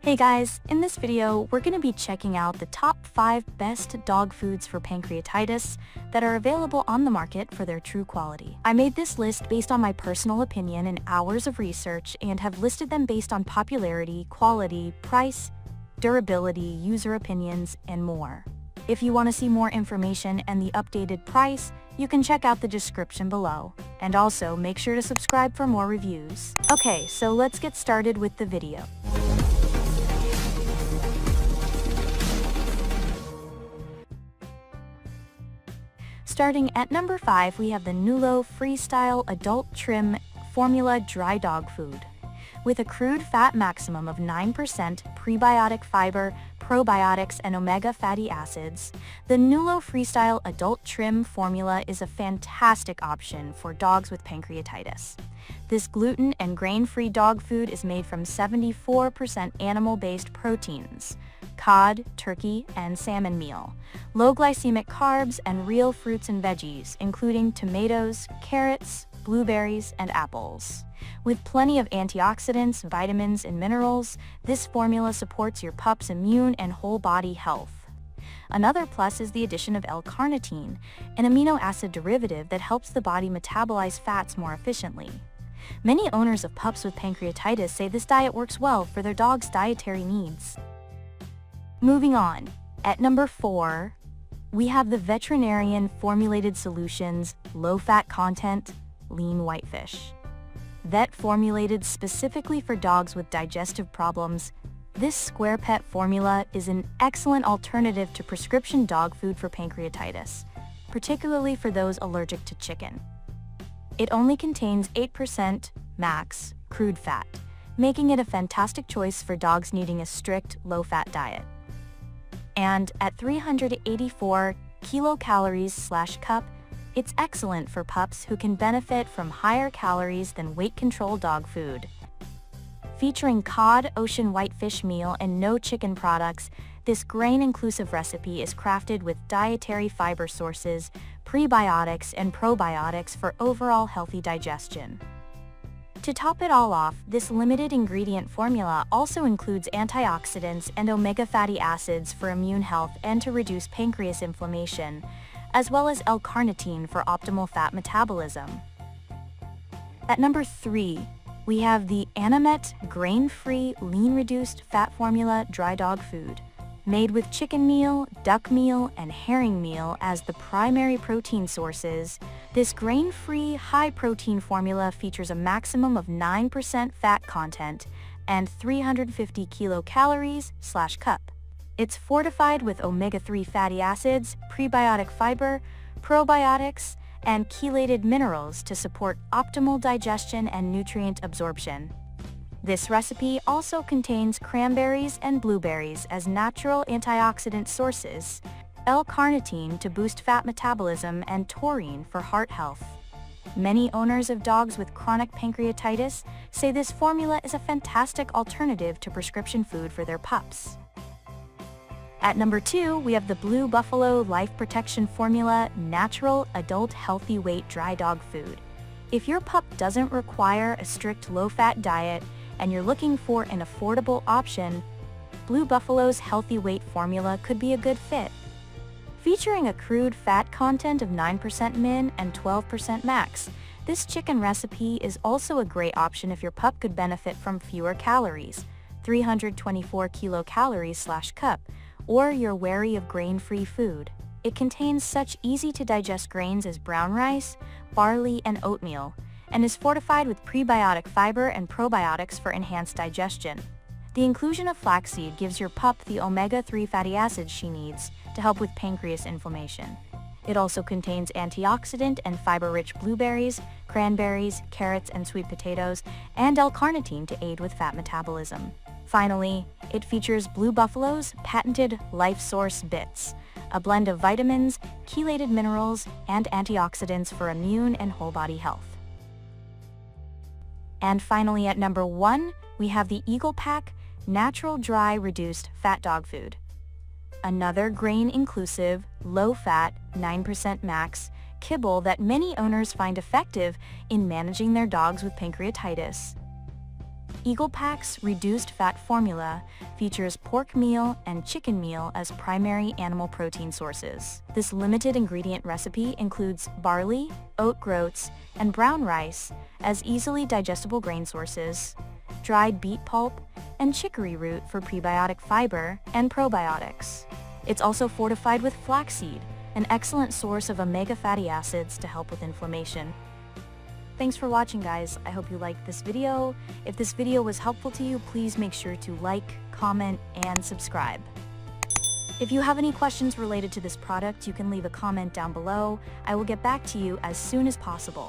Hey guys, in this video, we're going to be checking out the top 5 best dog foods for pancreatitis that are available on the market for their true quality. I made this list based on my personal opinion and hours of research and have listed them based on popularity, quality, price, durability, user opinions, and more. If you want to see more information and the updated price, you can check out the description below. And also, make sure to subscribe for more reviews. Okay, so let's get started with the video. Starting at number 5, we have the Nulo Freestyle Adult Trim Formula Dry Dog Food. With a crude fat maximum of 9%, prebiotic fiber, probiotics, and omega fatty acids, the Nulo Freestyle Adult Trim formula is a fantastic option for dogs with pancreatitis. This gluten and grain-free dog food is made from 74% animal-based proteins, cod, turkey, and salmon meal, low glycemic carbs, and real fruits and veggies, including tomatoes, carrots, blueberries, and apples. With plenty of antioxidants, vitamins, and minerals, this formula supports your pup's immune and whole body health. Another plus is the addition of L-carnitine, an amino acid derivative that helps the body metabolize fats more efficiently. Many owners of pups with pancreatitis say this diet works well for their dog's dietary needs. Moving on, at number 4, we have the Veterinarian Formulated Solutions Low-Fat Content Lean Whitefish. Vet formulated specifically for dogs with digestive problems, this Square Pet formula is an excellent alternative to prescription dog food for pancreatitis, particularly for those allergic to chicken. It only contains 8% max crude fat, making it a fantastic choice for dogs needing a strict low-fat diet. And at 384 kilocalories/cup, it's excellent for pups who can benefit from higher calories than weight-control dog food. Featuring cod, ocean whitefish meal, and no chicken products, this grain-inclusive recipe is crafted with dietary fiber sources, prebiotics, and probiotics for overall healthy digestion. To top it all off, this limited ingredient formula also includes antioxidants and omega fatty acids for immune health and to reduce pancreas inflammation, as well as L-carnitine for optimal fat metabolism. At number 3, we have the Animet Grain-Free Lean-Reduced Fat Formula Dry Dog Food. Made with chicken meal, duck meal, and herring meal as the primary protein sources, this grain-free, high-protein formula features a maximum of 9% fat content and 350 kilocalories/cup. It's fortified with omega-3 fatty acids, prebiotic fiber, probiotics, and chelated minerals to support optimal digestion and nutrient absorption. This recipe also contains cranberries and blueberries as natural antioxidant sources, L-carnitine to boost fat metabolism, and taurine for heart health. Many owners of dogs with chronic pancreatitis say this formula is a fantastic alternative to prescription food for their pups. At number 2, we have the Blue Buffalo Life Protection Formula Natural Adult Healthy Weight Dry Dog Food. If your pup doesn't require a strict low-fat diet and you're looking for an affordable option, Blue Buffalo's Healthy Weight formula could be a good fit. Featuring a crude fat content of 9% min and 12% max, this chicken recipe is also a great option if your pup could benefit from fewer calories, 324 kilocalories/cup, or you're wary of grain-free food. It contains such easy-to-digest grains as brown rice, barley, and oatmeal, and is fortified with prebiotic fiber and probiotics for enhanced digestion. The inclusion of flaxseed gives your pup the omega-3 fatty acids she needs to help with pancreas inflammation. It also contains antioxidant and fiber-rich blueberries, cranberries, carrots, and sweet potatoes, and L-carnitine to aid with fat metabolism. Finally, it features Blue Buffalo's patented Life Source Bits, a blend of vitamins, chelated minerals, and antioxidants for immune and whole body health. And finally, at number 1, we have the Eagle Pack Natural Dry Reduced Fat Dog Food. Another grain-inclusive, low-fat, 9% max kibble that many owners find effective in managing their dogs with pancreatitis. Eagle Pack's reduced fat formula features pork meal and chicken meal as primary animal protein sources. This limited ingredient recipe includes barley, oat groats, and brown rice as easily digestible grain sources, dried beet pulp, and chicory root for prebiotic fiber and probiotics. It's also fortified with flaxseed, an excellent source of omega fatty acids to help with inflammation. Thanks for watching, guys. I hope you liked this video. If this video was helpful to you, please make sure to like, comment, and subscribe. If you have any questions related to this product, you can leave a comment down below. I will get back to you as soon as possible.